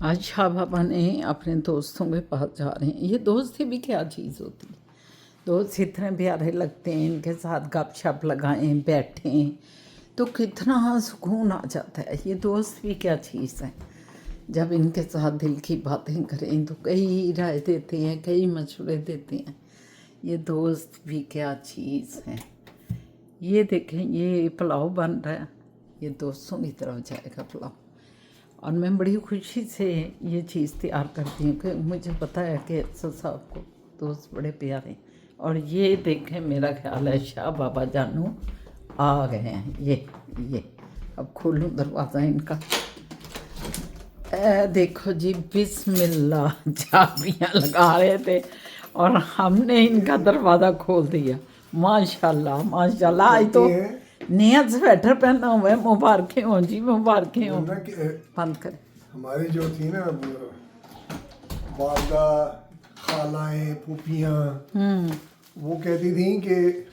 आज शाह बाबा ने अपने दोस्तों के पास जा रहे हैं। ये दोस्ती भी क्या चीज़ होती है। दोस्त इतने प्यारे लगते हैं, इनके साथ गपशप लगाएं, बैठें तो कितना सुकून आ जाता है। ये दोस्त भी क्या चीज़ है। जब इनके साथ दिल की बातें करें तो कई राय देते हैं, कई मशवरे देते हैं। ये दोस्त भी क्या चीज़ है। ये देखें, ये पुलाव बन रहा है, ये दोस्तों की तरफ जाएगा पुलाव। और मैं बड़ी खुशी से ये चीज़ तैयार करती हूँ कि मुझे पता है कि अफसर साहब को दोस्त बड़े प्यारे हैं। और ये देखें, मेरा ख्याल है शाह बाबा जानू आ गए हैं। ये अब खोलूँ दरवाज़ा इनका। देखो जी, बिस्मिल्लाह, चाबियाँ लगा रहे थे और हमने इनका दरवाज़ा खोल दिया। माशाल्लाह माशाल्लाह। आज तो नया स्वेटर पहना हुआ है। मुबारकें हों जी, मुबारकें हों। बंद करें। हमारी जो थी ना वालदा, खालाएं, फूफियाँ, वो कहती थी कि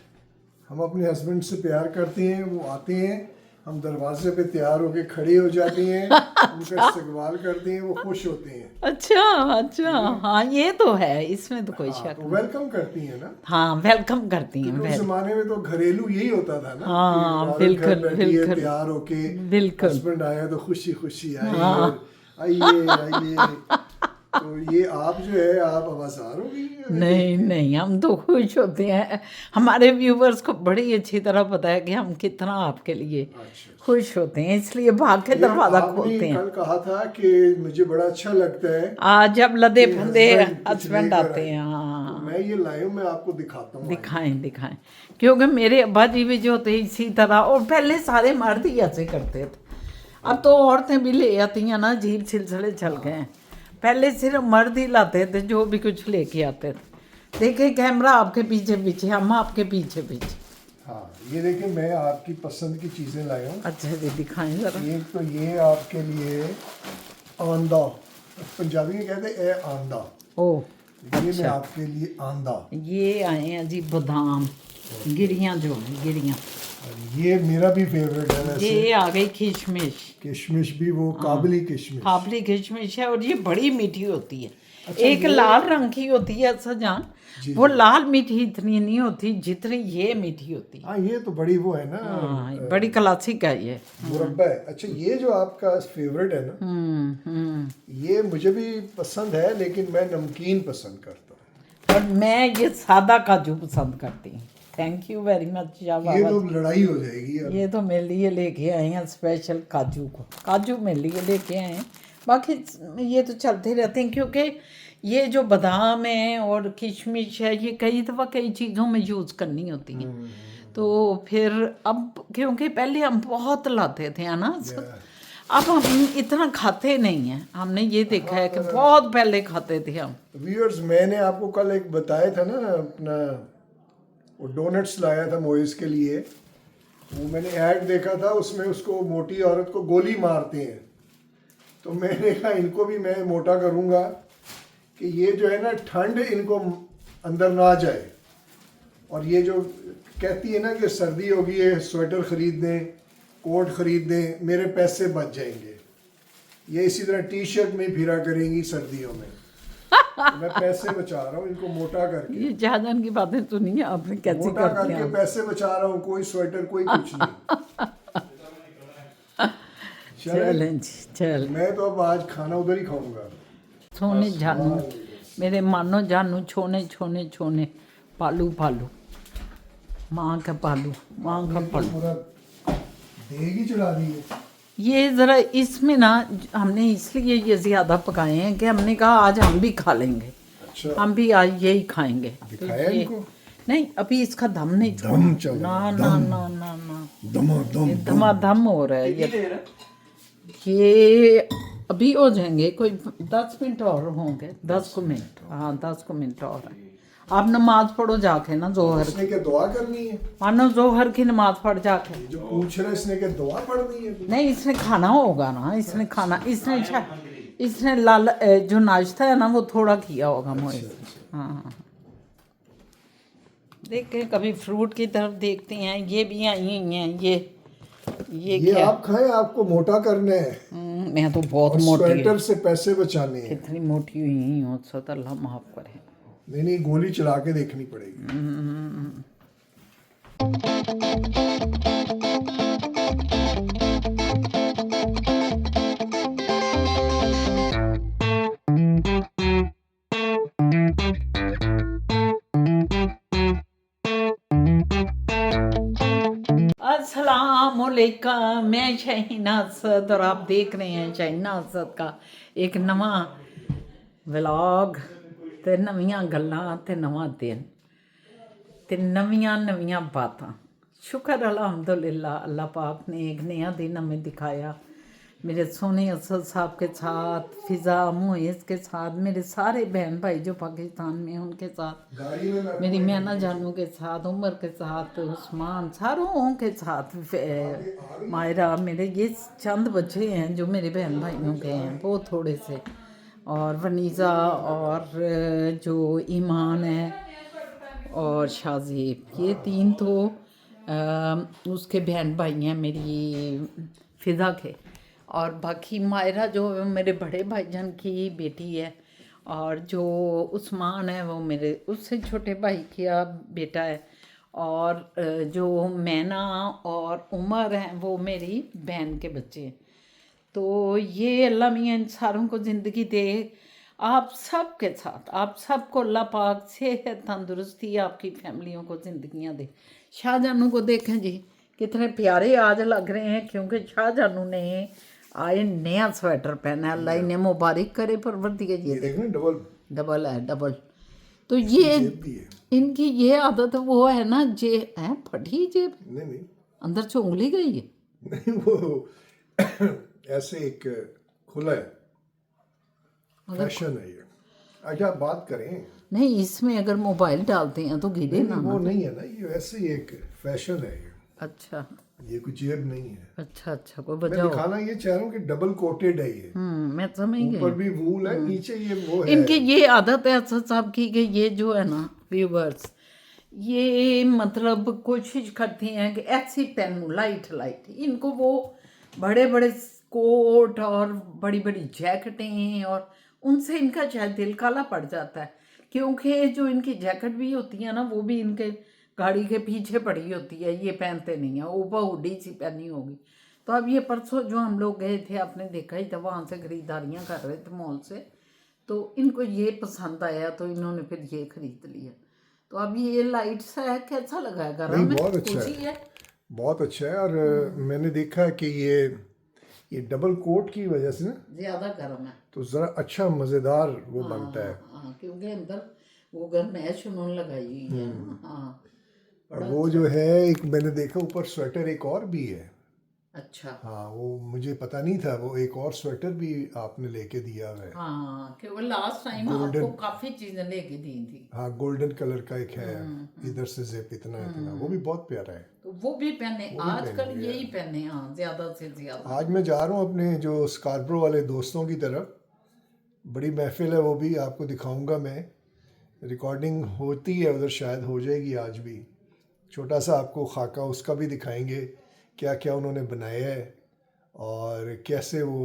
हम अपने हस्बैंड से प्यार करते हैं, वो आते हैं, हम दरवाजे पे तैयार होके खड़े हो जाते हैं, उनका इस्तकबाल करते हैं, वो खुश होते हैं। अच्छा, हाँ ये तो है, इसमें तो कोई शक तो वेलकम करती हैं ना। हाँ, वेलकम करती हैं। उस जमाने में तो घरेलू यही होता था ना। हाँ, कि औरत बिल्कुल, घर बैठी है, बिल्कुल, तैयार होके, बिल्कुल। हस्बैंड आया तो खुशी खुशी आई, आइए। तो ये आप जो है, आप आवाज़ार हो गई। नहीं, हम तो खुश होते हैं। हमारे व्यूवर्स को बड़ी अच्छी तरह पता है कि हम कितना आपके लिए खुश होते हैं, इसलिए भाग के दरवाज़ा खोलते हैं। कल कहा था कि मुझे बड़ा अच्छा लगता है आज जब लदे फंदे कुछ हस्बैंड लेकर आते आए। हैं। हाँ, तो मैं ये लाया, मैं आपको दिखाता हूँ। दिखाएं। क्योंकि मेरे अब्बा जी भी जो थे इसी तरह, और पहले सारे मर्द ही ऐसे करते थे। अब तो औरतें भी ले आती हैं ना, अजीब सिलसिले चल गए हैं। पहले सिर्फ मर्द ही लाते थे जो भी कुछ लेके आते थे। देखिए कैमरा आपके पीछे, हम आपके पीछे। हाँ, ये देखिए, मैं आपकी पसंद की चीज़ें लाया हूँ। अच्छा जी, दिखाएं ज़रा। एक तो ये आपके लिए आंदा, पंजाबी में कहते हैं ए आंदा। ओह, ये मैं अच्छा। आपके लिए आंदा। ये आए हैं जी बादाम, गिरियाँ जो हैं, गिरियाँ। ये मेरा भी फेवरेट है वैसे। ये आ गई किशमिश। किशमिश भी, वो काबली किशमिश। काबली किशमिश है और ये बड़ी मीठी होती है। अच्छा, एक लाल रंग की होती है सजान, वो लाल मीठी इतनी नहीं होती जितनी ये मीठी होती है। हाँ, ये तो बड़ी वो है ना। हाँ, बड़ी क्लासिक है ये। मुरब्बा है। अच्छा, ये जो आपका फेवरेट है ना, ये मुझे भी पसंद है, लेकिन मैं नमकीन पसंद करता हूँ। और मैं ये सादा काजू पसंद करती हूँ। Thank you very much. ये तो लड़ाई हो जाएगी अब। ये तो मेरे लिए लेके आए हैं स्पेशल काजू मेरे लिए लेके आए हैं। बाकी ये तो चलते रहते हैं, क्योंकि ये जो बादाम है और किशमिश है, ये कई दफ़ा कई चीज़ों में यूज़ करनी होती है। तो फिर अब, क्योंकि पहले हम बहुत लाते थे, है ना, अब हम इतना खाते नहीं हैं। हमने ये देखा है कि बहुत पहले खाते थे हम। व्यूअर्स, मैंने आपको कल एक बताया था ना, अपना वो डोनट्स लाया था मोइस के लिए। वो मैंने ऐड देखा था, उसमें उसको मोटी औरत को गोली मारते हैं। तो मैंने कहा इनको भी मैं मोटा करूँगा कि ये जो है ना, ठंड इनको अंदर ना जाए। और ये जो कहती है ना कि सर्दी होगी, ये स्वेटर ख़रीद दें, कोट ख़रीद दें, मेरे पैसे बच जाएंगे। ये इसी तरह टी शर्ट में फिरा करेंगी सर्दियों में। तो मैं पैसे बचा रहा हूँ इनको मोटा करके। ये जहाजन की बातें सुनी है आपने, कैसी मोटा करते हैं करके पैसे बचा रहा हूँ, कोई स्वेटर कोई कुछ नहीं। चलें जी, चल। मैं तो अब आज खाना उधर ही खाऊंगा। सोने जानू, मेरे मानो जानू, छोने पालू माँ का पालू। पूरा देग ही चढ़ा दी है। ये ज़रा इसमें ना, हमने इसलिए ये ज़्यादा पकाए हैं कि हमने कहा आज हम भी खा लेंगे। अच्छा, हम भी आज यही खाएंगे। दिखाया इनको? नहीं, अभी इसका दम नहीं दम चल ना। दम धमाधम हो रहा है ये अभी हो जाएंगे, कोई 10 मिनट और होंगे। 10 मिनट, हाँ 10 मिनट और है। आप नमाज पढ़ो जाके ना, जोहर इसने क्या दुआ करनी है? मानो जोहर की नमाज पढ़ जाके। जो पूछ रहे इसने क्या दुआ पढ़नी है? नहीं, इसने खाना होगा ना, इसने खाना, इसने लाल जो नाश्ता है ना वो थोड़ा किया होगा मोए। हाँ, देखें, कभी फ्रूट की तरफ देखते हैं। ये भी आई हुई हैं, ये क्या? आप खाएं, आपको मोटा करना है। मैं तो बहुत और मोटी स्वेटर से पैसे बचाने हैं। कितनी मोटी हुई हूँ, सत अल्लाह माफ करे। नहीं नहीं, गोली चला के देखनी पड़ेगी। अस्सलामुअलैकुम, मैं शाहीना असद और आप देख रहे हैं शाहीना असद का एक नवा व्लॉग ते नवीਆਂ ਗੱਲਾਂ ਤੇ ਨਵਾਂ ਦਿਨ ਤੇ नवीं बातें। शुक्र अल्हम्दुलिल्लाह, अल्लाह पाक ने एक नया दिन हमें दिखाया। मेरे सोने असद साहब के साथ, फिज़ा मुइज़ के साथ, मेरे सारे बहन भाई जो पाकिस्तान में हैं उनके साथ, मेरी मैना जानू के साथ, उमर के साथ, उस्मान, सारों के साथ, मायरा, मेरे ये चंद बच्चे हैं जो मेरे बहन भाइयों के हैं, बहुत थोड़े से, और वनीज़ा और जो ईमान है और शाज़ेब, ये तीन तो उसके बहन भाई हैं मेरी फ़िज़ा के, और बाकी मायरा जो मेरे बड़े भाईजान की बेटी है, और जो उस्मान है वो मेरे उससे छोटे भाई का बेटा है, और जो मैना और उमर हैं वो मेरी बहन के बच्चे हैं। तो ये अल्लाह मियाँ इन सारों को ज़िंदगी दे, आप सब के साथ, आप सबको अल्लाह पाक सेहत तंदुरुस्ती आपकी फैमिलियों को ज़िंदगियाँ दे। शाहजानू को देखें जी, कितने प्यारे आज लग रहे हैं, क्योंकि शाहजानू ने आए नया स्वेटर पहना है। अल्लाह इन्हें मुबारक करे परवरदिगार। ये देखना डबल है, डबल। तो ये इनकी ये आदत वो है ना, जे है फटी जेब, नहीं अंदर से उंगली गई है। नहीं, वो ऐसे एक खुला है, फैशन है ये। अच्छा, आप बात करें। नहीं, इसमें अगर मोबाइल डालते हैं तो गिरे ना। वो नहीं है ना, ये ऐसे ही एक फैशन है ये। अच्छा, ये कुछ जेब नहीं है। अच्छा, कोई मैं वजह हो। दिखाना ये चाह रहा हूँ कि डबल कोटेड है ये। मैं समझ गई। ऊपर भी वूल है, नीचे ये वो है। इनकी ये आदत है असद साहब की कि ये जो है ना व्यूवर्स, ये मतलब कोशिश करते हैं कि ऐसी पहनूं लाइट लाइट। इनको वो बड़े बड़े कोट और बड़ी बड़ी जैकेटें, और उनसे इनका शायद दिल काला पड़ जाता है, क्योंकि जो इनकी जैकेट भी होती है ना वो भी इनके गाड़ी के पीछे पड़ी होती है, ये पहनते नहीं है, ऊपर हुडी सी पहनी होगी। तो अब ये परसों जो हम लोग गए थे, आपने देखा ही था, वहाँ से ख़रीदारियाँ कर रहे थे मॉल से, तो इनको ये पसंद आया तो इन्होंने फिर ये ख़रीद लिया। तो अब ये लाइट सा है, कैसा लगा है? गरम है? बहुत अच्छा है, बहुत अच्छा है। और मैंने देखा है कि ये डबल कोट की वजह से ना ज़्यादा गर्म है, तो ज़रा अच्छा मज़ेदार वो बनता है। हाँ, क्योंकि अंदर वो गर्मैश उन्होंने लगाई हुई है। हाँ, और वो जो है, एक मैंने देखा ऊपर स्वेटर एक और भी है। अच्छा, हाँ, वो मुझे पता नहीं था, वो एक और स्वेटर भी आपने लेके दिया है। हाँ, क्योंकि लास्ट टाइम आपको काफ़ी चीज़ें लेके दी थी। हाँ, गोल्डन कलर का एक है, इधर से जिप इतना इतना, वो भी बहुत प्यारा है। तो वो भी पहने, आजकल यही पहने, हाँ, ज़्यादा से ज़्यादा। आज मैं जा रहा हूँ अपने जो स्कार्ब्रो वाले दोस्तों की तरफ, बड़ी महफिल है, वो भी आपको दिखाऊंगा मैं। रिकॉर्डिंग होती है उधर, शायद हो जाएगी आज भी। छोटा सा आपको खाका उसका भी दिखाएंगे, क्या क्या उन्होंने बनाया है और कैसे वो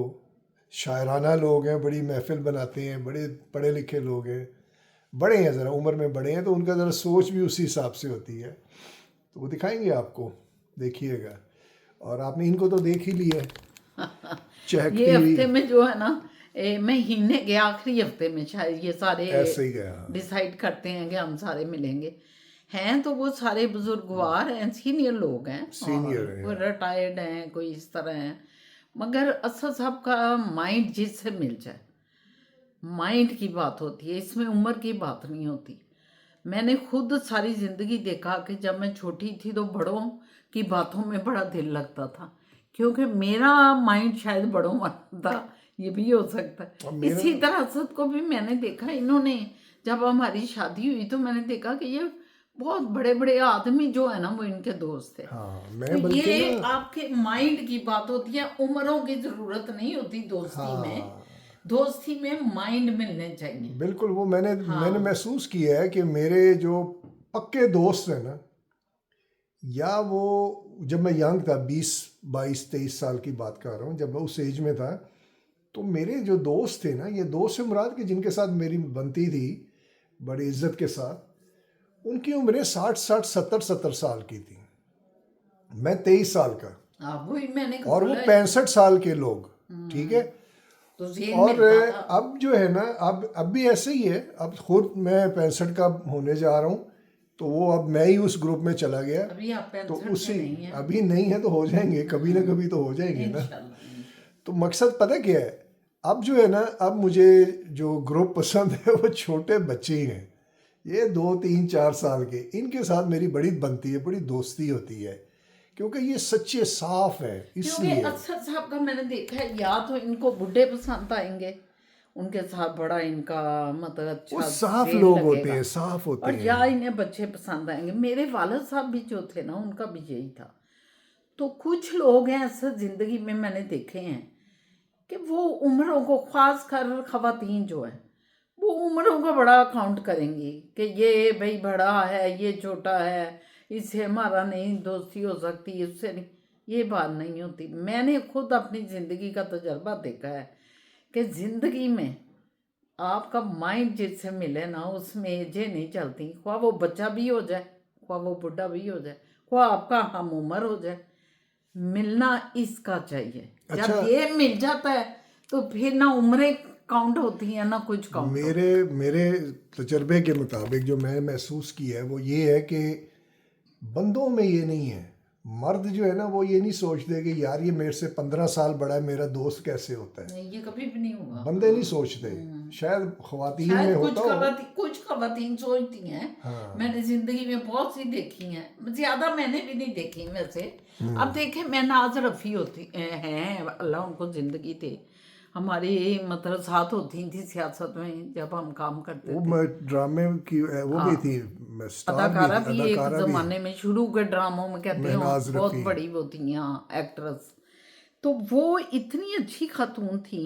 शायराना लोग हैं, बड़ी महफिल बनाते हैं, बड़े पढ़े लिखे लोग हैं, बड़े हैं, ज़रा उम्र में बड़े हैं, तो उनका ज़रा सोच भी उसी हिसाब से होती है। तो वो दिखाएंगे आपको, देखिएगा। और आपने इनको तो देख ही लिया है। ये हफ्ते में जो है ना, महीने के आखिरी हफ्ते में शायद ये सारे ऐसे ही गया डिसाइड करते हैं कि हम सारे मिलेंगे। हैं तो वो सारे बुजुर्गवार हैं, सीनियर लोग हैं, सीनियर हैं, कोई रिटायर्ड हैं, कोई इस तरह हैं, मगर असद साहब का माइंड जिससे मिल जाए, माइंड की बात होती है, इसमें उम्र की बात नहीं होती। मैंने खुद सारी ज़िंदगी देखा कि जब मैं छोटी थी तो बड़ों की बातों में बड़ा दिल लगता था, क्योंकि मेरा माइंड शायद बड़ों वाला था, ये भी हो सकता है। इसी तरह असद को भी मैंने देखा, इन्होंने जब हमारी शादी हुई तो मैंने देखा कि ये बहुत बड़े बड़े आदमी जो है ना वो इनके दोस्त थे। हाँ, तो ये आपके माइंड की बात होती है, उम्रों की जरूरत नहीं होती दोस्ती में। दोस्ती में माइंड मिलने चाहिए। बिल्कुल, वो मैंने महसूस किया है कि मेरे जो पक्के दोस्त हैं ना, या वो जब मैं यंग था, 20 22 23 साल की बात कर रहा हूँ, जब मैं उस एज में था, तो मेरे जो दोस्त थे ना, ये दोस्त से मुराद कि जिनके साथ मेरी बनती थी बड़ी इज्जत के साथ, उनकी उम्रें 60-60, 70-70 साल की थी। मैं 23 साल का, वही मैंने और वो बोला है। 65 साल के लोग, ठीक है। तो ये और मिलता था। अब जो है ना, अब भी ऐसे ही है। अब खुद मैं 65 का होने जा रहा हूँ, तो वो अब मैं ही उस ग्रुप में चला गया। अभी आप तो 65 उसी, में नहीं है। अभी नहीं है तो हो जाएंगे, कभी ना कभी तो हो जाएंगे ना। इंशाल्लाह। तो मकसद पता क्या है, अब जो है ना, अब मुझे जो ग्रुप पसंद है वो छोटे बच्चे ही हैं। ये 2, 3, 4 साल के, इनके साथ मेरी बड़ी बनती है, बड़ी दोस्ती होती है, क्योंकि ये सच्चे साफ है, क्योंकि इसलिए। अक्सर साहब का मैंने देखा है, या तो इनको बुढ़े पसंद आएंगे, उनके साथ बड़ा इनका मतलब वो अच्छा साफ सेल लोग लगेगा, होते हैं, साफ होते और हैं। या इन्हें बच्चे पसंद आएंगे। मेरे वालिद साहब भी जो थे ना, उनका भी यही था। तो कुछ लोग हैं ऐसे ज़िंदगी में मैंने देखे हैं कि वो उम्रों को, ख़ास कर ख़वातीन जो है, वो उम्रों को बड़ा काउंट करेंगी कि ये भाई बड़ा है, ये छोटा है, इससे हमारा नहीं दोस्ती हो सकती, इससे नहीं। ये बात नहीं होती। मैंने खुद अपनी ज़िंदगी का तजर्बा देखा है कि ज़िंदगी में आपका माइंड जिससे मिले ना, उसमें एजें नहीं चलती। ख्वाह वो बच्चा भी हो जाए, ख्वाह वो बुढ़ा भी हो जाए, ख्वाह आपका हम उम्र हो जाए, मिलना इसका चाहिए। अच्छा। जब ये मिल जाता है तो फिर ना उम्रें काउंट होती हैं ना कुछ काउंट। मेरे मेरे तजर्बे के मुताबिक जो मैं महसूस किया है वो ये है कि बंदों में ये नहीं है। मर्द जो है ना, वो ये नहीं सोचते कि यार ये मेरे से 15 साल बड़ा है, मेरा दोस्त कैसे होता है। नहीं, ये कभी भी नहीं होगा। बंदे नहीं सोचते। शायद ख्वातीन में शायद होता हो। कुछ खवातीन सोचती हैं। मैंने जिंदगी में बहुत सी देखी हैं, ज्यादा मैंने भी नहीं देखी वैसे। अब देखे, मैं नाज रफ़ी होती हैं, अल्लाह उनको जिंदगी दे, हमारी मतलब साथ होती थी सियासत में जब हम काम करते वो थे। मैं ड्रामे की वो भी थी, स्टार भी अदाकारा थी, भी एक अदाकारा भी। जमाने में शुरू के ड्रामों में कहते हो महनाज बहुत रफ़ी। बड़ी वो थी एक्ट्रेस। तो वो इतनी अच्छी खातून थी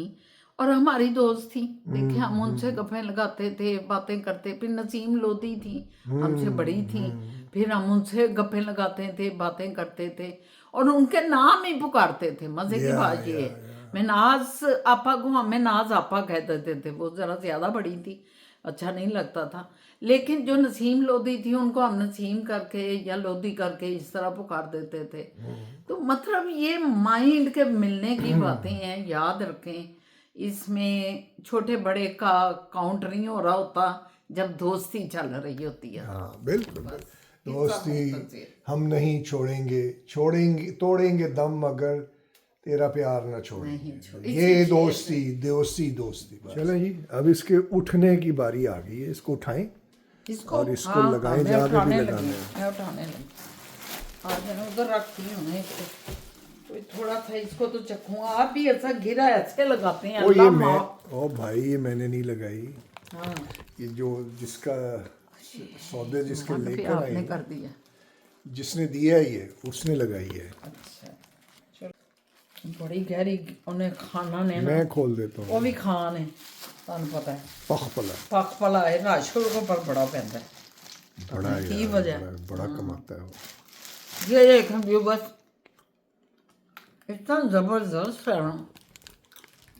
और हमारी दोस्त थी। देखिए, हम उनसे गप्पें लगाते थे, बातें करते। फिर नसीम लोधी थी, हमसे बड़ी थी, फिर हम उनसे गप्पें लगाते थे, बातें करते थे, और उनके नाम ही पुकारते थे। मज़े की बात ये है, मैं नाज आपा को हमें नाज आपा कह देते थे। वो ज़रा ज़्यादा बड़ी थी, अच्छा नहीं लगता था। लेकिन जो नसीम लोधी थी, उनको हम नसीम करके या लोधी करके इस तरह पुकार देते थे। तो मतलब ये माइंड के मिलने की बातें हैं, याद रखें। इसमें छोटे बड़े का काउंट नहीं हो रहा होता जब दोस्ती चल रही होती है। हाँ बिल्कुल। इतना दोस्ती होता है। हम नहीं छोड़ेंगे, छोड़ेंगे तोड़ेंगे दम मगर तेरा प्यार न नहीं छोड़ेंगे। छोड़ेंगे। ये दोस्ती दोस्ती दोस्ती। चलो जी, अब इसके उठने की बारी आ गई है। इसको उठाएं इसको और इसको हाँ, लगाएं, मैं जहाँ पे भी उठाने लगाना लगी, है। मैं उठाने लगी। आज मैं उधर रखती हूँ ना इसको, तो थोड़ा सा इसको तो चखूंगा। आप भी ऐसा गिरा ऐसे लगाते हैं, ओ ये अल्लाह मैं, माफ। ओ भाई ये मैंने नहीं लगाई। हाँ, ये जो जिसका सौदे जिसके मन पे लेकर आपने आए, कर दिया। जिसने दिया ये उसने लगाई है। अच्छा, चलो। बड़ी गहरी उन्हें खाना ने ना, मैं खोल देता वो हूँ। भी खान है, ਤੁਹਾਨੂੰ पता है। पख पला पक पला है, राशुर को पर बड़ा पैदा है। बड़ा की यार, वजह बड़ा कमाता है वो। ये देखें व्यूअर्स, इतना जबरदस्त है ना,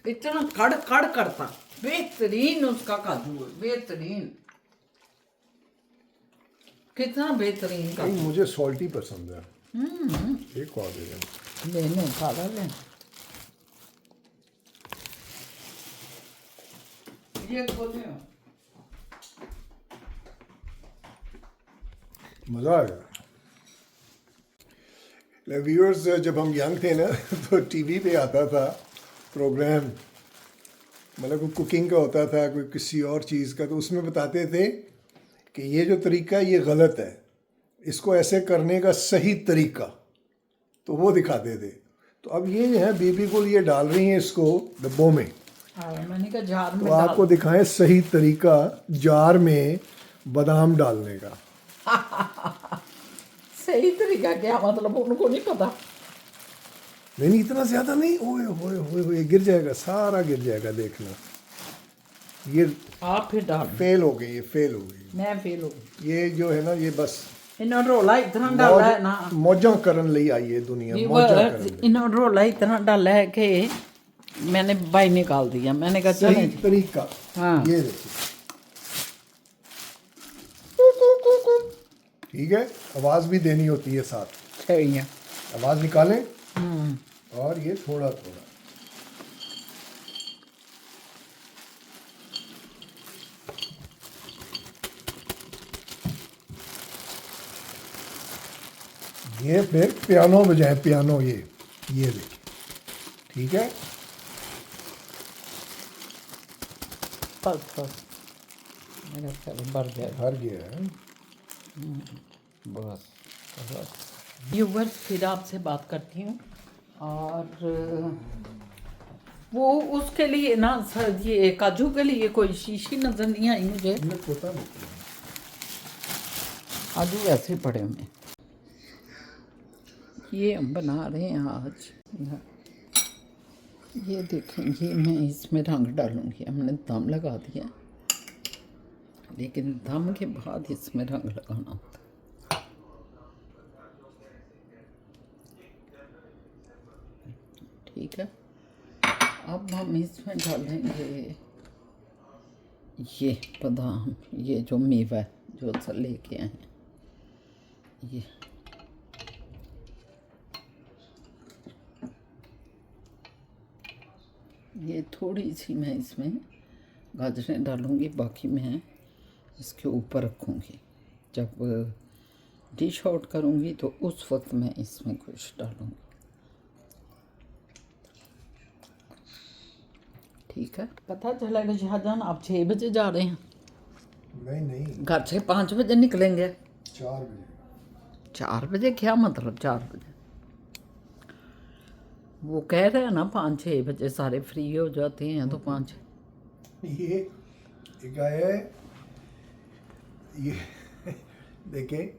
इतना कड़ कड़ करता, बेहतरीन उसका काजू है, बेहतरीन, कितना बेहतरीन का। नहीं, मुझे सॉल्टी पसंद है। एक और दे दें। लेने काला ले, ये खोले मज़ा आ गया। व्यूअर्स, जब हम यंग थे ना तो टीवी पे आता था प्रोग्राम, मतलब कोई कुकिंग का होता था, कोई किसी और चीज़ का, तो उसमें बताते थे कि ये जो तरीका है ये गलत है, इसको ऐसे करने का सही तरीका, तो वो दिखाते थे। तो अब ये जो है बीबी को ये डाल रही हैं इसको डब्बों में, हाँ, मैंने कहा जार में तो आपको दिखाएं सही तरीका जार में बादाम डालने का। सही तरीका क्या मतलब, उनको नहीं पता। नहीं इतना ज़्यादा नहीं, ओए होए होए होए गिर जाएगा, सारा गिर जाएगा, देखना। ये आप फिर डाल, फेल हो गई, ये फेल हो गई। मैं फेल हो गई। ये जो है ना, ये बस इन्होंने रोला इतना डाला है ना, मौजा करन ਲਈ आई है दुनिया, मौजा करन ਲਈ। इन्होंने रोला इतना डाला है कि मैंने बाई निकाल दिया, मैंने कहा चले सही तरीका। हाँ। ये देखिए, ठीक है, आवाज भी देनी होती है साथ। सही है। आवाज निकालें और ये थोड़ा थोड़ा। ये फिर पियानो बजाए, पियानो। ये देखिए, ठीक है। बस मेरा सर भर गया। भर गया है बस। व्यूवर्स, फिर आपसे बात करती हूँ। और वो उसके लिए ना सर, ये काजू के लिए कोई शीशी नजर नहीं आई मुझे। मुझे पता नहीं। काजू वैसे ही पड़े हुए। ये हम बना रहे हैं आज। ये देखें, ये मैं इसमें रंग डालूंगी। हमने दम लगा दिया, लेकिन दम के बाद इसमें रंग लगाना होता है। ठीक है, अब हम इसमें डालेंगे ये बादाम, ये जो मेवा है जो सर लेके आए हैं, ये थोड़ी सी मैं इसमें गाजरें डालूंगी, बाकी मैं इसके ऊपर रखूंगी। जब डिश आउट करूंगी तो उस वक्त मैं इसमें कुछ डालूंगी। ठीक है, पता चला कि शाहजहान आप 6 बजे जा रहे हैं? नहीं, घर से 5 बजे निकलेंगे। 4 बजे। 4 बजे क्या मतलब 4 बजे? वो कह रहे हैं ना 5-6 बजे सारे फ्री हो जाते हैं, तो 5। ये एक आया है, ये देखें,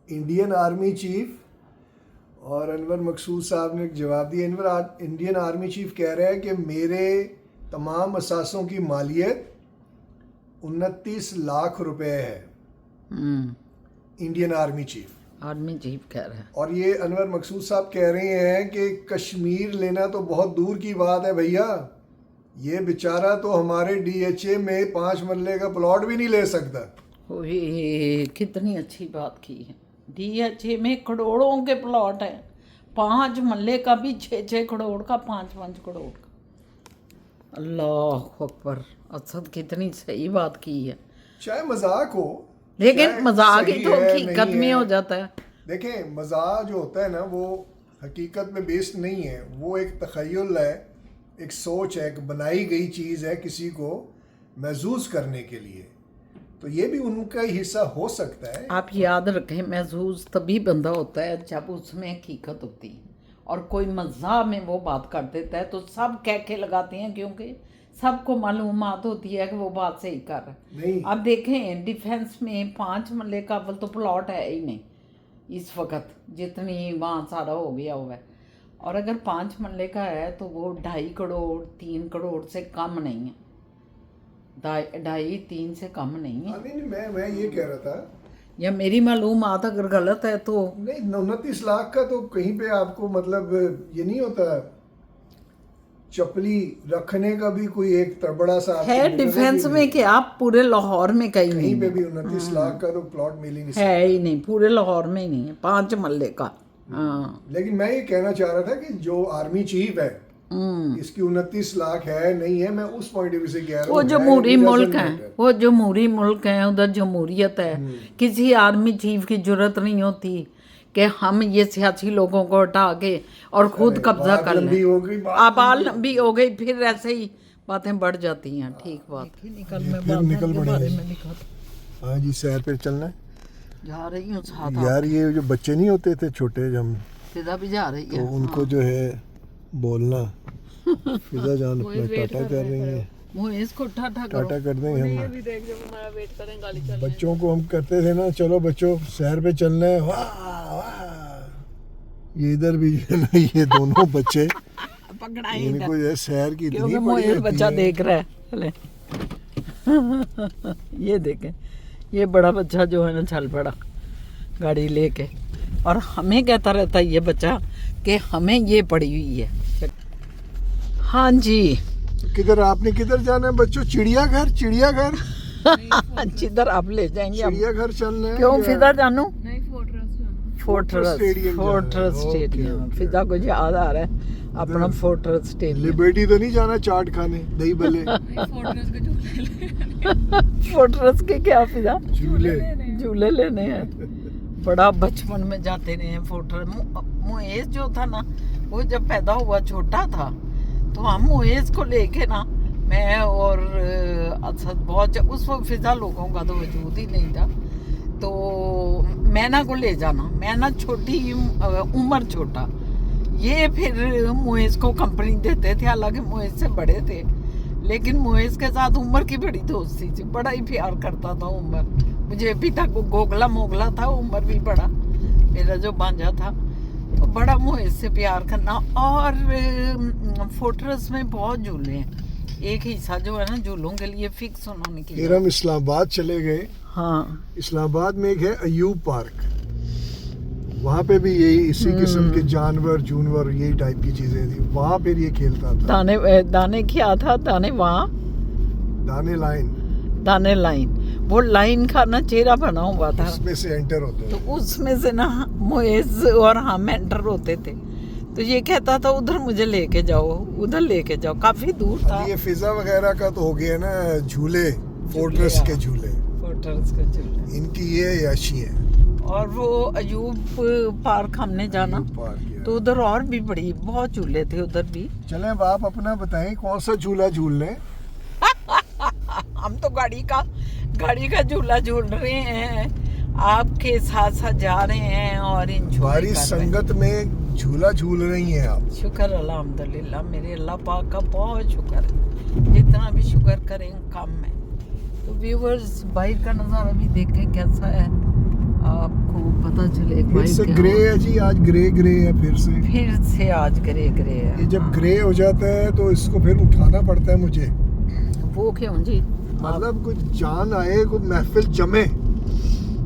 इंडियन आर्मी चीफ और अनवर मकसूद साहब ने एक जवाब दिया। इंडियन आर्मी चीफ कह रहा है कि मेरे तमाम असासों की मालियत 29 लाख रुपए है। इंडियन आर्मी चीफ कह रहा है। और ये अनवर मकसूद साहब कह रहे हैं कि कश्मीर लेना तो बहुत दूर की बात है भैया, ये बेचारा तो हमारे DHA में 5 मरले का प्लॉट भी नहीं ले सकता। ओए, कितनी अच्छी बात की है। DHA में करोड़ों के प्लॉट हैं, 5 मरले का भी 6-6 करोड़ का, 5-5 करोड़ का। अल्लाह अकबर। असद कितनी सही बात की है। चाहे मजाक हो, लेकिन मजाक ही तो हकीकत में हो जाता है। देखें, मजाक जो होता है ना, वो हकीकत में बेस्ड नहीं है, वो एक तखय्युल है, एक सोच है, एक बनाई गई चीज़ है किसी को महसूस करने के लिए। तो ये भी उनका ही हिस्सा हो सकता है। आप याद रखें, महसूस तभी बंदा होता है जब उसमें हकीकत होती है, और कोई मज़ाक में वो बात कर देता है तो सब कह के लगाते हैं, क्योंकि सबको मालूमात होती है कि वो बात सही कर रहा है। अब देखें, डिफेंस में 5 मरले का अव्वल तो प्लॉट है ही नहीं इस वक्त, जितनी वहाँ सारा हो गया हुआ है। और अगर 5 मरले का है तो वो 2.5 करोड़ 3 करोड़ से कम नहीं है। 2.5-3 से कम नहीं है। नहीं, मैं ये कह रहा था, या मेरी मालूमात अगर गलत है तो नहीं, 29 लाख का तो कहीं पे आपको मतलब ये नहीं होता, चपली रखने का भी कोई एक बड़ा सा है डिफेंस में कि आप पूरे लाहौर में कहीं नहीं पे भी 29 लाख का तो प्लॉट मिल ही नहीं सकता है ही नहीं, पूरे लाहौर में ही नहीं है 5 मरले का। हाँ, लेकिन मैं ये कहना चाह रहा था कि जो आर्मी चीफ है इसकी 29 लाख है नहीं है, मैं उस पॉइंट ऑफ व्यू से कह रहा हूँ। वो जमहूरी मुल्क है, वो जमहूरी मुल्क है, उधर जमहूरियत है। किसी आर्मी चीफ की जरूरत नहीं होती कि हम ये सियासी लोगों को हटा के और खुद कब्जा कर लें। आबाद लंबी हो गई, फिर ऐसे ही बातें बढ़ जाती हैं। ठीक बात। निकल पड़े। हाँ जी, सैर पे चलना है। जा रही हूँ साथ। यार, ये जो बच्चे नहीं होते थे छोटे, जब फिजा भी जा रही है, तो उनको जो है बोलना, फिजा जान अपना टाटा कर रही है। इसको टाटा कर देंगे हम। बच्चों को हम करते थे ना, चलो बच्चों सैर पे चलना है, वाह वाह। ये इधर भी है ना, ये दोनों बच्चे इनको जो है सैर की इतनी बड़ी बच्चा देख रहा है। चले ये देखें, ये बड़ा बच्चा जो है ना चल पड़ा गाड़ी लेके, और हमें कहता रहता है ये बच्चा कि हमें ये पड़ी हुई है। हाँ जी। किधर आपने किधर जाना है बच्चों? चिड़ियाघर? चिड़ियाघर? जिधर आप ले जाएंगे हम। चिड़ियाघर चलना है क्यों या- फिजा जानू? फोर्ट्रेस फोर्ट्रेस स्टेडियम जाना है। Fortress okay, stadium. ओके। फिजा को याद आ रहा है अपना फोर्ट्रेस स्टेडियम। लिबर्टी तो नहीं जाना चाट खाने, दही भल्ले? फोर्ट्रेस के क्या फिजा? झूले? झूले लेने हैं। बड़ा बचपन में जाते रहे हैं फोर्ट्रेस। मुएज जो था ना, वो जब पैदा हुआ छोटा था, तो हम मुएज को लेके ना, मैं और असद बहुत, उस वक्त फिजा लोगों का तो वजूद ही नहीं था, तो मैना को ले जाना। मैना छोटी उम्र छोटा, ये फिर मुएज को कंपनी देते थे, हालांकि मुएज से बड़े थे, लेकिन मुएज के साथ उमर की बड़ी दोस्ती थी, बड़ा ही प्यार करता था उमर। मुझे भी तक गोगला मोगला था, उमर भी बड़ा, मेरा जो भांजा था, तो बड़ा मुएज से प्यार करना। और फोर्ट्रेस में बहुत झूले हैं, एक हिस्सा जो है ना झूलों के लिए फिक्स उन्होंने किया। फिर हम इस्लामाबाद चले गए। हाँ, इस्लामाबाद में एक है अयूब पार्क, वहाँ पे भी यही इसी किस्म के जानवर जूनवर यही टाइप की चीजें थी। वहाँ फिर ये खेलता था। दाने क्या था? दाने वहाँ दाने लाइन, दाने लाइन, वो लाइन का ना चेहरा बना हुआ था, उसमें से एंटर होते तो हैं। उसमें से ना मुएज और हम एंटर होते थे। तो ये कहता था उधर मुझे लेके जाओ, उधर लेके जाओ, काफी दूर था। अब ये फिजा वगैरह का तो हो गया ना झूले, फोर्ट्रेस के झूले, फोर्ट्रेस के झूले। इनकी ये याशी है। और वो अयूब पार्क हमने जाना, अयूब पार्क है। तो उधर और भी बड़ी बहुत झूले थे उधर भी। चलें अब आप अपना बताएं कौन सा झूला झूल लें। हम तो गाड़ी का झूला झूल रहे हैं, आपके साथ साथ जा रहे हैं और हमारी एंजॉय कर रहे हैं। संगत में झूला झूल रही हैं आप। शुक्र अल्हम्दुलिल्लाह, मेरे अल्लाह पाक का बहुत शुक्र है, जितना भी शुक्र करें कम है। तो व्यूअर्स, बाहर का नज़ारा भी देखें कैसा है, आपको पता चले। फिर से ग्रे है जी, आज ग्रे है फिर से आज ग्रे है। ये जब ग्रे हो जाता है तो इसको फिर उठाना पड़ता है मुझे। वो क्यों जी? मतलब कुछ जान आए, कुछ महफिल जमे,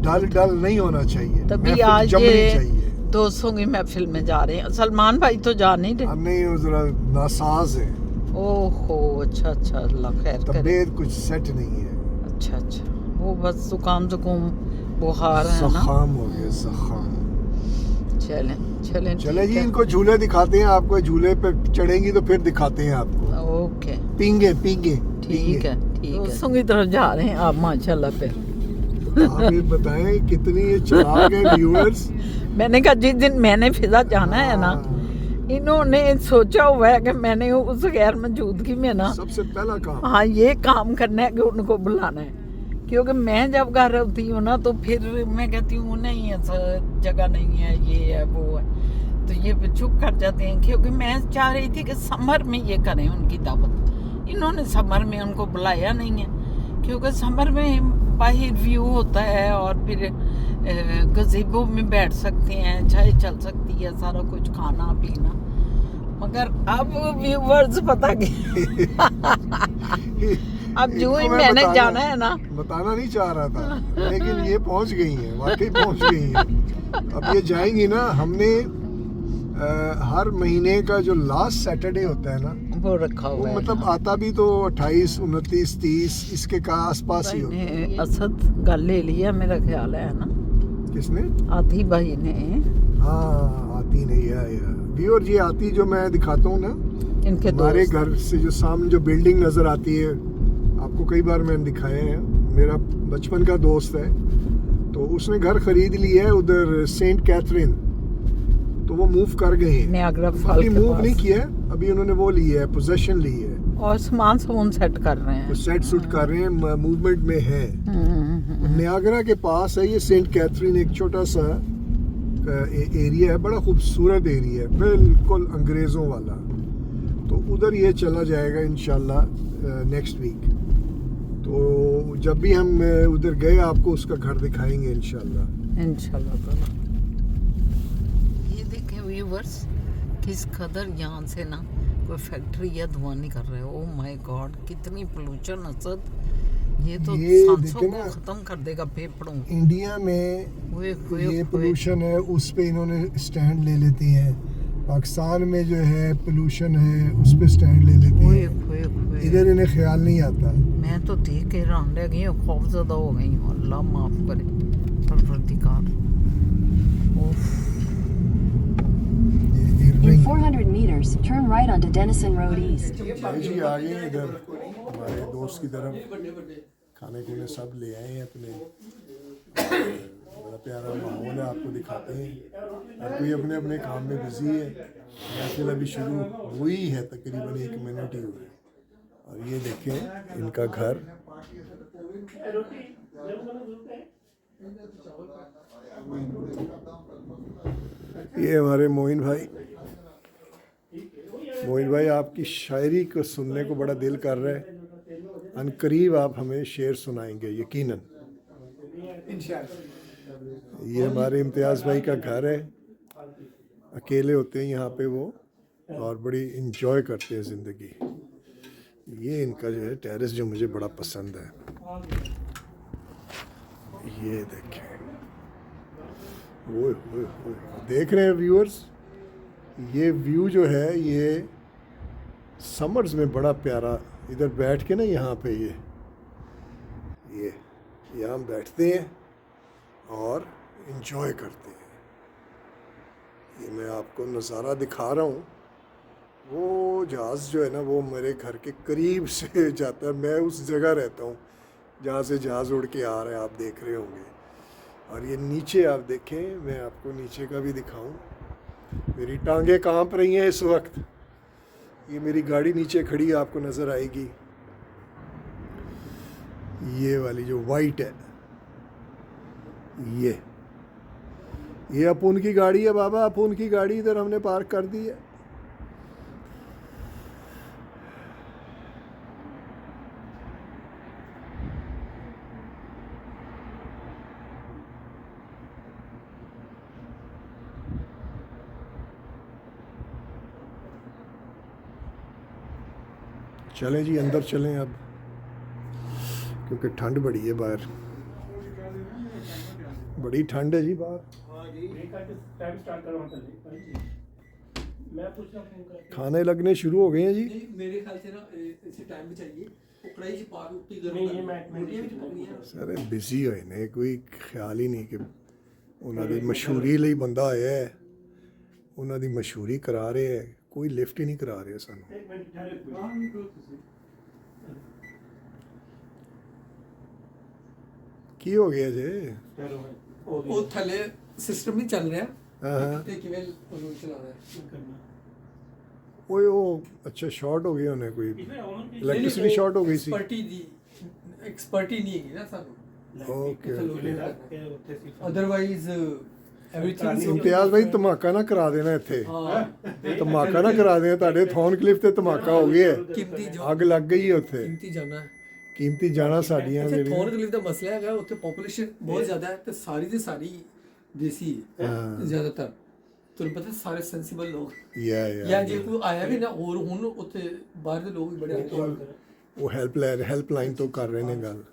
डल नहीं होना चाहिए। तभी महफिल आज जमनी ये चाहिए। दोस्तों की महफिल में जा रहे हैं। सलमान भाई तो जा नहीं रहे। हम नहीं, वो जरा नासाज है, ओहो, अच्छा, अल्लाह खैर करे। तबीयत कुछ सेट नहीं है। अच्छा, वो बस जुकाम बुखार है ना। ज़ुकाम हो गया, ज़ुकाम। चलें चले ठीक जी, है। इनको झूले दिखाते हैं आपको। झूले पे चढ़ेंगी तो फिर दिखाते हैं आपको। ओके, पींगे ठीक है। दोस्तों की तरफ जा रहे हैं आप माशाल्लाह। फिर आप ये बताएं कितनी ये चलाक है व्यूअर्स। मैंने कहा जिस दिन मैंने फिजा जाना है ना, इन्होंने सोचा हुआ है कि मैंने उस गैर मौजूदगी में ना, सबसे पहला काम, हाँ, ये काम करना है कि उनको बुलाना है। क्योंकि मैं जब घर होती हूँ ना, तो फिर मैं कहती हूँ नहीं ऐसा जगह नहीं है, ये है वो है, तो ये चुप कर जाते हैं। क्योंकि मैं चाह रही थी कि समर में ये करें उनकी दावत। इन्होंने समर में उनको बुलाया नहीं है, क्योंकि समर में बाहर व्यू होता है और फिर गज़ेबो में बैठ सकते हैं, चाय चल सकती है, सारा कुछ खाना पीना। मगर अब व्यूवर्स पता अब जो ही मैंने जाना है ना, बताना नहीं चाह रहा था, लेकिन ये पहुंच गई हैं, वाकई पहुंच गई हैं। अब ये जाएंगी ना। हमने हर महीने का जो लास्ट सैटरडे होता है ना, वो रखा वो हुआ है। मतलब आता भी तो 28, 29, 30 इसके का आसपास ही होता है। ने असद गल ले लिया मेरा ख्याल है ना, किसने? आती भाई ने। हाँ, आती नहीं है व्यूअर जी। आती जो मैं दिखाता हूँ ना, इनके हमारे दोस्त। घर से जो सामने जो बिल्डिंग नजर आती है, आपको कई बार मैंने दिखाया है, मेरा बचपन का दोस्त है। तो उसने घर खरीद लिया है उधर सेंट कैथरीन, तो वो मूव कर गए हैं। नियाग्रा फॉल अभी के मूव पास। नहीं किया है, अभी उन्होंने वो लिया है, पोजेशन ली है, और सामान सेट कर रहे हैं। वो सेट सूट कर रहे हैं, मूवमेंट में है। नियाग्रा के पास है ये सेंट कैथरीन, एक छोटा सा एरिया है, बड़ा खूबसूरत एरिया है, बिल्कुल अंग्रेज़ों वाला। तो उधर ये चला जाएगा इंशाल्लाह नेक्स्ट वीक। तो जब भी हम उधर गए आपको उसका घर दिखाएंगे इंशाल्लाह। ताला। ये देखें व्यूअर्स, किस कदर यहाँ से ना कोई फैक्ट्री या धुआं नहीं कर रहे। ओह माय गॉड, कितनी पोल्यूशन असद। ये तो सांसों देखे को ना, खत्म कर देगा, फेफड़ों। इंडिया में ये पोल्यूशन है, उस पे इन्होंने स्टैंड ले लेते हैं। पाकिस्तान में जो है पोल्यूशन है उस पे स्टैंड ले लेते ओए हैं, ओए ओए, इधर इन्हें ख्याल नहीं आता। मैं तो देख के हैरान रह गई हूँ, खौफजदा हो गई हूँ। अल्लाह माफ़ करे परवरदिगार। उफ, ये In earring 400 meters, turn right onto Denison Road East. जी आ गए हैं इधर हमारे दोस्त की तरफ, खाने खुने सब ले आए हैं अपने। बड़ा प्यारा माहौल है, आपको दिखाते हैं। हर कोई अपने अपने काम में बिजी है। महफिल अभी शुरू हुई है, तकरीबन 1 मिनट ही हुए। और ये देखें इनका घर, ये हमारे मोइन भाई। मोइन भाई, आपकी शायरी को सुनने को बड़ा दिल कर रहा है। अनकरीब आप हमें शेर सुनाएंगे यकीनन। ये हमारे इम्तियाज़ भाई का घर है, अकेले होते हैं यहाँ पे वो, और बड़ी इंजॉय करते हैं ज़िंदगी। ये इनका जो है टेरेस जो मुझे बड़ा पसंद है। ये देखें, ओए ओए ओए, देख रहे हैं व्यूअर्स, ये व्यू जो है ये समर्स में बड़ा प्यारा। इधर बैठ के ना यहाँ पे ये यहाँ बैठते हैं और इन्जॉय करते हैं। ये मैं आपको नज़ारा दिखा रहा हूँ। वो जहाज़ जो है ना वो मेरे घर के करीब से जाता है। मैं उस जगह रहता हूँ जहाँ से जहाज़ उड़ के आ रहा है, आप देख रहे होंगे। और ये नीचे आप देखें, मैं आपको नीचे का भी दिखाऊं। मेरी टांगें कांप रही हैं इस वक्त। ये मेरी गाड़ी नीचे खड़ी आपको नज़र आएगी, ये वाली जो वाइट है, ये अपुन की गाड़ी है बाबा। अपुन की गाड़ी इधर हमने पार्क कर दी है। चलें जी, अंदर चलें अब, क्योंकि ठंड बड़ी है बाहर। बड़ी ठंड है जी बाहर। खाने लगने शुरू हो गए हैं जी। मेरे ख्याल से ना इसे टाइम भी चाहिए। कढ़ाई से पाक उतनी गर्म रोटियां भी पकनी है। सारे बिजी होए ने, कोई ख्याल ही नहीं कि ਉਹਨਾਂ ਦੀ ਮਸ਼ਹੂਰੀ ਲਈ ਬੰਦਾ ਆਇਆ ਹੈ, ਉਹਨਾਂ ਦੀ ਮਸ਼ਹੂਰੀ ਕਰਾ ਰਹੇ ਹੈ, ਕੋਈ ਲਿਫਟ ਹੀ ਨਹੀਂ ਕਰਾ ਰਿਹਾ ਸਾਨੂੰ। ਕੀ ਹੋ ਗਿਆ ਜੇ? ਉਹ ਥੱਲੇ ਸਿਸਟਮ ਨਹੀਂ ਚੱਲ ਰਿਹਾ ਹਾਂ ਤੇ ਕਿਵੇਂ ਉਹਨੂੰ ਚਲਾਉਣਾ ਹੈ। ਓਏ ਉਹ ਅੱਛਾ ਸ਼ਾਰਟ ਹੋ ਗਿਆ ਉਹਨੇ, ਕੋਈ ਇਲੈਕਟ੍ਰਿਸਿਟੀ ਸ਼ਾਰਟ ਹੋ ਗਈ ਸੀ। ਐਕਸਪਰਟੀ ਨਹੀਂ ਹੈਗੀ ਨਾ ਸਾਨੂੰ। ਓਕੇ ਅਦਰਵਾਈਜ਼ ਐਵਰੀਥਿੰਗ ਇਮਤਿਆਜ਼ ਭਾਈ ਧਮਾਕਾ ਨਾ ਕਰਾ ਦੇਣਾ ਇੱਥੇ, ਧਮਾਕਾ ਨਾ ਕਰਾ ਦੇਣਾ। ਤੁਹਾਡੇ ਥੌਨਕਲਿਫ ਤੇ ਧਮਾਕਾ ਹੋ ਗਿਆ, ਕੀਮਤੀ ਜੋ ਅੱਗ ਲੱਗ ਗਈ ਹੈ ਉੱਥੇ। ਕੀਮਤੀ ਜਾਣਾ ਹੈ। ਕੀਮਤੀ ਜਾਣਾ ਸਾਡੀਆਂ ਅੱਛਾ, ਜਿਹੜੀਆਂ ਥੌਨਕਲਿਫ ਦਾ ਮਸਲਾ ਹੈਗਾ, ਉੱਥੇ ਪੋਪੂਲੇਸ਼ਨ ਬਹੁਤ ਜ਼ਿਆਦਾ ਹੈ ਤੇ ਸਾਰੀ ਦੀ ਸਾਰੀ ਦੇਸੀ ਹੈ ਜ਼ਿਆਦਾਤਰ। ਤੁਹਾਨੂੰ ਪਤਾ ਸਾਰੇ ਸੈਂਸੀਬਲ ਲੋਕ ਜਾਂ ਜੇ ਕੋਈ ਆਇਆ ਵੀ ਨਾ, ਹੋਰ ਹੁਣ ਉੱਥੇ ਬਾਹਰ ਦੇ ਲੋਕ ਵੀ ਬੜੇ ਆਉਂਦੇ ਹਨ। ਉਹ ਹੈਲਪਲਾਈਨ ਤੋਂ ਕਰ ਰਹੇ ਨੇ ਗੱਲ।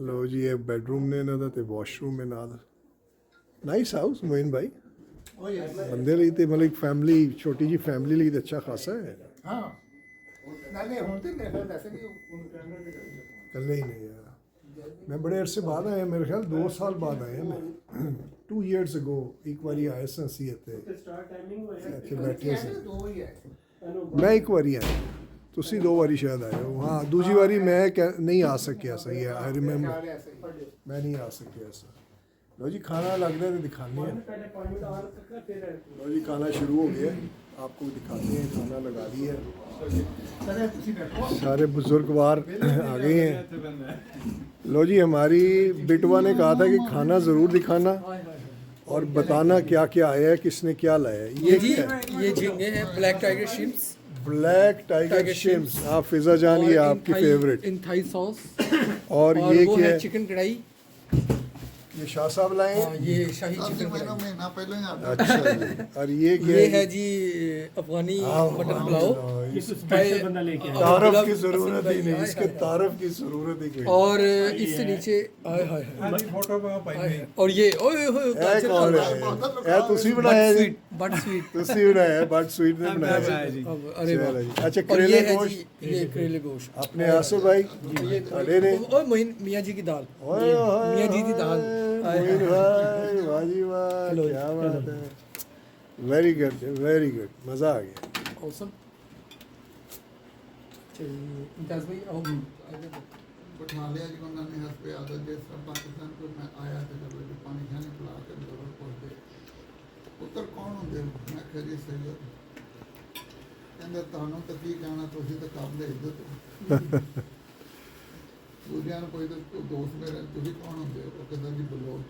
ਲੋ ਜੀ, ਇਹ ਬੈਡਰੂਮ ਨੇ ਇਹਨਾਂ ਦਾ ਤੇ ਵਾਸ਼ਰੂਮ ਹੈ ਨਾਲ। ਨਾਈਸ ਹਾਊਸ ਮੋਇਨ ਭਾਈ, ਬੰਦੇ ਲਈ ਤੇ ਮਤਲਬ ਫੈਮਿਲੀ, ਛੋਟੀ ਜੀ ਫੈਮਿਲੀ ਲਈ ਤਾਂ ਅੱਛਾ ਖਾਸਾ ਹੈ। ਹਾਂ ਨਾਲੇ ਹੁਣ ਤੇ ਮੇਰੇ ਵੈਸੇ ਵੀ ਕੱਲੇ ਹੀ ਨਹੀਂ ਯਾਰ, ਮੈਂ ਬੜੇ ਅਰਸੇ ਬਾਅਦ ਆਇਆ, ਮੇਰੇ ਖਿਆਲ 2 ਸਾਲ ਬਾਅਦ ਆਇਆ ਮੈਂ। 2 years ago ਇੱਕ ਵਾਰੀ ਆਇਆ ਸਾਂ ਅਸੀਂ ਇੱਥੇ ਬੈਠੇ ਸੀ। ਦੋ ਹੀ ਹੈ। ਮੈਂ ਇੱਕ ਵਾਰੀ ਆਇਆ, ਤੁਸੀਂ 2 ਵਾਰੀ ਸ਼ਾਇਦ ਆਏ ਹੋ। ਹਾਂ, ਦੂਜੀ ਵਾਰੀ ਮੈਂ ਨਹੀਂ ਆ ਸਕਿਆ ਸਹੀ ਹੈ, ਆਈ ਰਿਮੈਂਬਰ ਮੈਂ ਨਹੀਂ ਆ ਸਕਿਆ ਸੀ। लो जी, खाना लगता है दिखाने हैं। लो जी, खाना शुरू हो गया, आपको दिखाते हैं। खाना लगा दिया, सारे बुजुर्गवार आ गए हैं। लो जी, हमारी बिटवा ने कहा था कि खाना ज़रूर दिखाना और बताना क्या क्या आया है, किसने क्या लाया है। ये जी ये झींगे हैं, ब्लैक टाइगर शिम्स। ब्लैक टाइगर शिम्स, आप फिजा जान, ये आपकी फेवरेट। इन थाई सॉस। और ये वो क्या है है? चिकन कढ़ाई। ये शाह साहब लाए हैं। ये शाही चिकन कढ़ाई। महीना पहले ही आता अच्छा जी। और ये क्या ये है जी अफगानी मटन पुलाव। भाई भाई बंदा लेके आया। तारफ की जरूरत ही नहीं, इसके तारफ की जरूरत ही कोई नहीं। और इससे नीचे आए हाय हाय फोटो में पाई और ये ओए होए ਇਹ ਕੌਣ ਹੈ ਇਹ ਤੁਸੀਂ ਬਣਾਇਆ ਜੀ बट स्वीट ਤੁਸੀਂ ਬਣਾਇਆ ਬਟ स्वीट ने बनाया जी अरे चलो वाह जी। अच्छा और करेले ये है गोश्त जी ये करेले गोश्त अपने आसो भाई ਤੁਹਾਡੇ ने ओए मोइन मियां जी की दाल ओए ओए मियां जी की दाल मोइन भाई वाह जी वाह क्या बात है वेरी गुड मजा आ गया ऑसम चलिए इंताज भाई आओ बिठा लिया जी उन्होंने हस्पताल आदत जिस तरह पाकिस्तान को मैं आया तो जब वो पानी खाने पिला के जरूर पहुंचे पुत्र कौन होंगे मैं आख्या जी सैयद कहते ਤੁਹਾਨੂੰ ਤਾਂ ਕੀ ਕਹਿਣਾ ਤੁਸੀਂ ਤਾਂ ਕਾਬਲੇ ਇੱਜ਼ਤ ਦੂਜਿਆਂ ਨੂੰ ਕੋਈ ਤਾਂ ਦੋਸਤ ਮੇਰੇ ਤੁਸੀਂ ਕੌਣ ਹੁੰਦੇ ਹੋ ਉਹ ਕਹਿੰਦਾ ਜੀ ਬਲੋਚ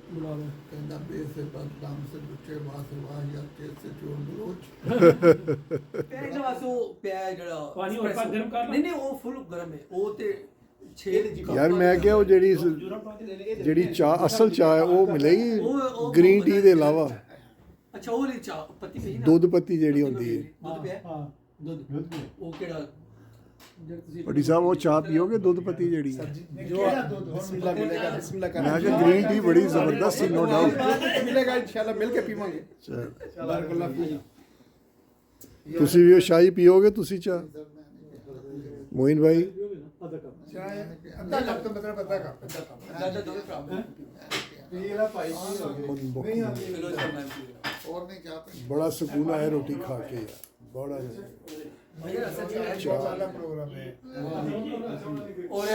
बुला लो कहता बे से बदनाम से बुच्चे वासवा या के से चोर बलोच ਇਹਦੇ ਵਾਸਤੇ ਉਹ ਪਿਆ ਹੈ ਜਿਹੜਾ ਪਾਣੀ ਹੋਰ ਪਾ ਗਰਮ ਕਰ ਲਓ। ਨਹੀਂ ਉਹ ਫੁੱਲ ਗਰਮ ਹੈ ਉਹ ਤੇ 6 ਯਾਰ ਮੈਂ ਕਿਹਾ ਉਹ ਜਿਹੜੀ ਚਾਹ ਅਸਲ ਚਾਹ ਹੈ ਉਹ ਮਿਲੇਗੀ ਉਹ ਗ੍ਰੀਨ ਟੀ ਦੇ ਇਲਾਵਾ ਅੱਛਾ ਉਹ ਲਈ ਚਾਹ ਪੱਤੀ ਪਈ ਨਾ ਦੁੱਧ ਪੱਤੀ ਜਿਹੜੀ ਹੁੰਦੀ ਹੈ ਦੁੱਧ ਪਿਆ ਹਾਂ ਦੁੱਧ ਉਹ ਕਿਹੜਾ ਜਿਹੜਾ ਤੁਸੀਂ ਭੱਟੀ ਸਾਹਿਬ ਉਹ ਚਾਹ ਪੀਓਗੇ ਦੁੱਧ ਪੱਤੀ ਜਿਹੜੀ बिस्मिल्लाह मिलेगा बिस्मिल्लाह का ਮੈਂ ਕਿਹਾ ਗ੍ਰੀਨ ਟੀ ਬੜੀ ਜ਼ਬਰਦस्त ਸੀ ਨੋ ਡਾਊਟ मिलेगा इंशाल्लाह मिल के पीवांगे बारकल्लाह फीक ਤੁਸੀਂ ਵੀ ਉਹ ਸ਼ਾਹੀ ਪੀਓਗੇ ਤੁਸੀਂ ਚਾਹ ਮੋਇਨ ਭਾਈ चाय अद्धा कप तो मतलब अद्धा कप ਦਾਦਾ ਦੋਵੇਂ ਭਰਾ पीला भाई ਕਿਲੋ ਚਾਹ और नहीं चाह पी ਬੜਾ ਸਕੂਨ ਆਇਆ ਰੋਟੀ ਖਾ ਕੇ ਯਾਰ ਬੜਾ भैया असल में बहुत वाला प्रोग्राम है और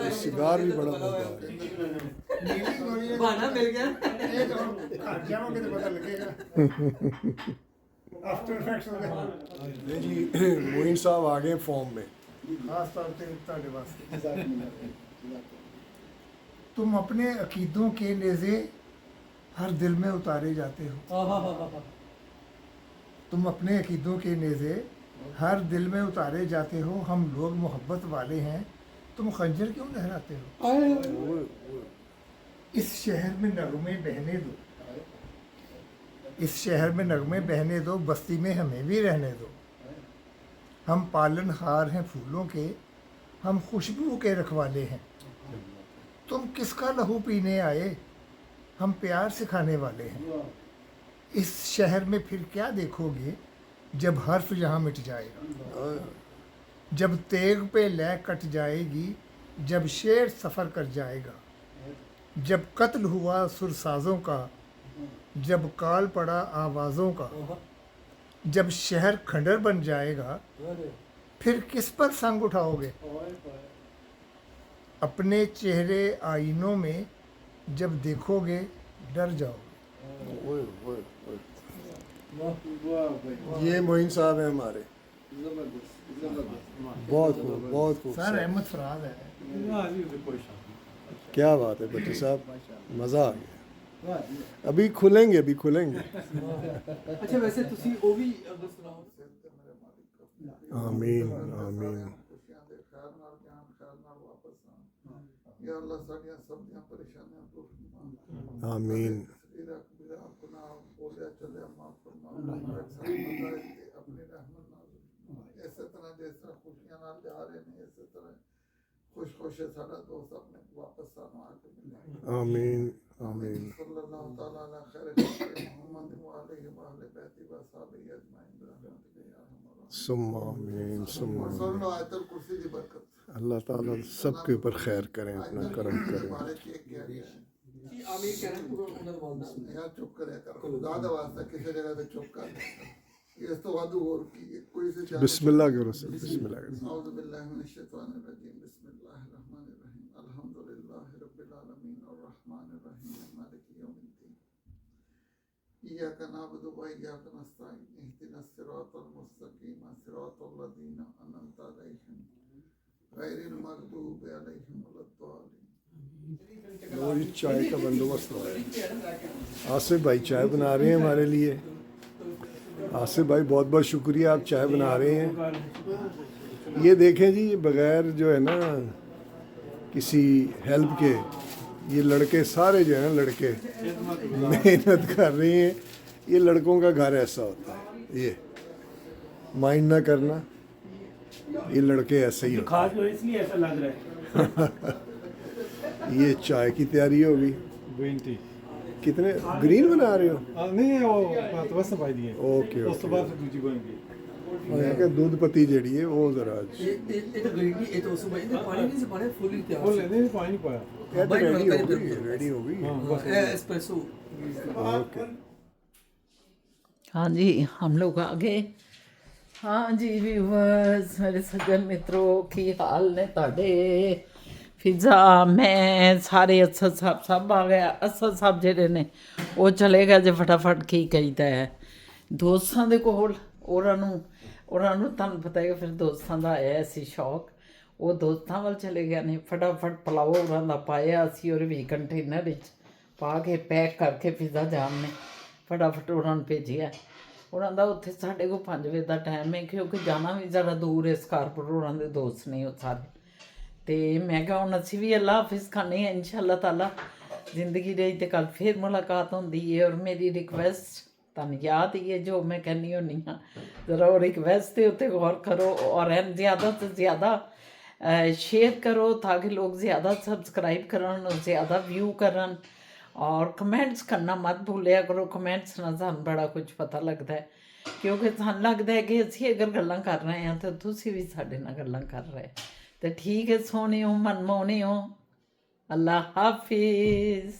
ये सिगार भी बड़ा बनता है नीली गोली है बहाना मिल गया ये तो घर जाओगे तो पता लगेगा आफ्टर इफेक्ट्स होंगे नहीं जी मोइन साहब आ गए फॉर्म में खास तौर पे ਤੁਹਾਡੇ ਵਾਸਤੇ तुम अपने अकीदों के नेज़े हर दिल में उतारे जाते हो तुम अपने अकीदों के नेज़े हर दिल में उतारे जाते हो हम लोग मोहब्बत वाले हैं तुम खंजर क्यों लहराते हो इस शहर में नगमे बहने दो इस शहर में नगमे बहने दो बस्ती में हमें भी रहने दो हम पालनहार हैं फूलों के हम खुशबू के रखवाले हैं तुम किसका लहू पीने आए हम प्यार सिखाने वाले हैं इस शहर में फिर क्या देखोगे जब हर्फ यहाँ मिट जाएगा जब तेग पे लय कट जाएगी जब शेर सफ़र कर जाएगा जब कत्ल हुआ सुरसाजों का जब काल पड़ा आवाज़ों का जब शहर खंडर बन जाएगा फिर किस पर संग उठाओगे अपने चेहरे आईनों में जब देखोगे डर जाओगे ये मोइन साहब हैं हमारे बहुत खूब सर अहमद फराज है क्या बात है भट्टी साहब मज़ा आ गया अभी खुलेंगे अच्छा वैसे ਤੁਸੀਂ ਉਹ ਵੀ ਅਗਰ ਸੁਣਾਓ आमीन आमीन खुशियां दे खैर नाल जान खैर नाल वापस आन या अल्लाह साडियां सब दियां परेशानियां दूर फरमा आमीन सगीरा कबीरा अपना बोलिया चलिया माफ फरमा अपनी रहमत नाल इस तरह जिस तरह खुशियां नाल जा रहे हैं इस तरह खुश साडा दोस्त अपने वापस सानू आके मिले आमीन आमीन सल्लल्लाहु तआला अला खैर मोहम्मद व आलिहि व अहले बैति व सहाबी अजमाइन रहमतुल्लाह या रहमान सुम्मा आमीन सुम्मा आमीन। सुन लो आयतुल कुर्सी की बरकत अल्लाह ताला सबके ऊपर खैर करें अपना करम करें हमारे की एक गहरी है ਜੀ ਆਮੀਰ ਕਹਿਣਾ ਪੂਰਾ ਉਹਨਾਂ ਦਾ ਵਾਲਦਾ यार चुप करे कर खुदा दा वास्ता किसी जगह पे चुप कर इस तो वादू और की कोई से चाहे बिस्मिल्लाह करो सर बिस्मिल्लाह करो औज़ु बिल्लाहि मिनश शैतानिर रजीम बिस्मिल्लाहिर रहमानिर रहीम अल्हम्दुलिल्लाहि रब्बिल आलमीन अर्रहमानिर रहीम मालिकि यौमिद्दीन इय्याका नअबुदु व इय्याका नस्तईन इहदिनस सिरातल मुस्तकीम सिरातल लज़ीना अनअमता अलैहिम गैरिल मग़दूबि अलैहिम वलद्दालिन लो जी चाय का बंदोबस्त हो रहा है आसिफ भाई चाय बना रहे हैं हमारे लिए आसिफ भाई बहुत बहुत शुक्रिया आप चाय बना रहे हैं ये देखें जी ये बगैर जो है ना किसी हेल्प के ये लड़के सारे जो है ना लड़के मेहनत कर रहे हैं ये लड़कों का घर ऐसा होता है ये माइंड ना करना, ये लड़के ऐसे ही होते खास जो इसलिए ऐसा लग रहा है। हैं। ये चाय की तैयारी होगी। ग्रीन टी कितने ग्रीन बना रहे हो? नहीं ਉਹ ਬਸ ਪਾਈ ਦੀ ਹੈ ओके ਉਸ ਤੋਂ ओके ਬਾਅਦ ਦੂਜੀ ਬਣੇਗੀ। मैं क्या दूध पत्ती जड़ी है वो जरा ये तो ग्रीन टी, ये तो उसमें ये पानी नहीं से पानी फुल तैयार ਉਹ से। ਲੈਣੇ ਨਹੀਂ ਪਾਣੀ ਨਹੀਂ ਪਾਇਆ। ये तो भाई, रेडी नलका हो इधर गई, दो। रेडी हो गई। ਹਾਂ ਬਸ एस्प्रेसो। ओके हाँ जी, हम लोग आ गए। हाँ जी व्यूवर्स, मेरे सज्जन मित्रों, की हाल ने ताड़े फिजा मैं सारे असद साहब सब आ गया। असद साहब ਜਿਹੜੇ ਨੇ ਉਹ ਚਲੇ ਗਏ ਜੇ ਫਟਾਫਟ ਕੀ ਕਹੀਦਾ ਹੈ ਦੋਸਤਾਂ ਦੇ ਕੋਲ। ਉਹਨਾਂ ਨੂੰ ਤੁਹਾਨੂੰ ਪਤਾ ਹੈ ਫਿਰ ਦੋਸਤਾਂ ਦਾ ਆਇਆ ਸੀ ਸ਼ੌਕ, ਉਹ ਦੋਸਤਾਂ ਵੱਲ ਚਲੇ ਗਏ ਨੇ। ਫਟਾਫਟ ਪਲਾਓ ਉਹਨਾਂ ਦਾ ਪਾਇਆ ਅਸੀਂ ਔਰ ਵੀ ਕੰਟੇਨਰ ਵਿੱਚ ਪਾ ਕੇ ਪੈਕ ਕਰਕੇ ਫਿਜ਼ਾ ਜਾਮ ਨੇ ਫਟਾਫਟ ਉਹਨਾਂ ਨੂੰ ਭੇਜਿਆ। ਉਹਨਾਂ ਦਾ ਉੱਥੇ ਸਾਡੇ ਕੋਲ 5 ਵਜੇ ਦਾ ਟਾਈਮ ਹੈ, ਕਿਉਂਕਿ ਜਾਣਾ ਵੀ ਜ਼ਿਆਦਾ ਦੂਰ ਹੈ। ਸਕਾਰਪੁਰ ਉਹਨਾਂ ਦੇ ਦੋਸਤ ਨੇ ਉਹ ਸਾਰੇ। ਤੇ ਮੈਂ ਕਿਹਾ ਹੁਣ ਅਸੀਂ ਵੀ ਅੱਲਾ ਹਾਫਿਜ਼ ਖਾਣੇ ਆ ਇਨਸ਼ਾ ਅੱਲਾਹ ਤਾਲਾ। ਜ਼ਿੰਦਗੀ ਰਹੀ ਤੇ ਕੱਲ ਫਿਰ ਮੁਲਾਕਾਤ ਹੁੰਦੀ ਹੈ। ਔਰ ਮੇਰੀ ਰਿਕਵੈਸਟ ਤੁਹਾਨੂੰ ਯਾਦ ਹੀ ਹੈ ਜੋ ਮੈਂ ਕਹਿੰਦੀ ਹੁੰਦੀ ਹਾਂ, ਜ਼ਰਾ ਉਹ ਰਿਕਵੈਸਟ ਦੇ ਉੱਤੇ ਗੌਰ ਕਰੋ ਔਰ ਐਨ ਜ਼ਿਆਦਾ ਤੋਂ ਜ਼ਿਆਦਾ शेयर करो ताकि लोग ज़्यादा सब्सक्राइब करन और ज़्यादा व्यू करन। और कमेंट्स करना मत भूलिया करो, कमेंट्स ਨਾਲ ਸਾਨੂੰ ਬੜਾ ਕੁਝ ਪਤਾ ਲੱਗਦਾ ਹੈ, ਕਿਉਂਕਿ ਸਾਨੂੰ ਲੱਗਦਾ ਹੈ ਕਿ ਅਸੀਂ ਅਗਰ ਗੱਲਾਂ ਕਰ ਰਹੇ ਹਾਂ ਤਾਂ ਤੁਸੀਂ ਵੀ ਸਾਡੇ ਨਾਲ ਗੱਲਾਂ ਕਰ ਰਹੇ। ਤੇ ਠੀਕ ਹੈ, ਸੋਹਣੇ ਹੋ, ਮਨਮੋਹਣੇ ਹੋ। ਅੱਲਾ ਹਾਫਿਜ਼।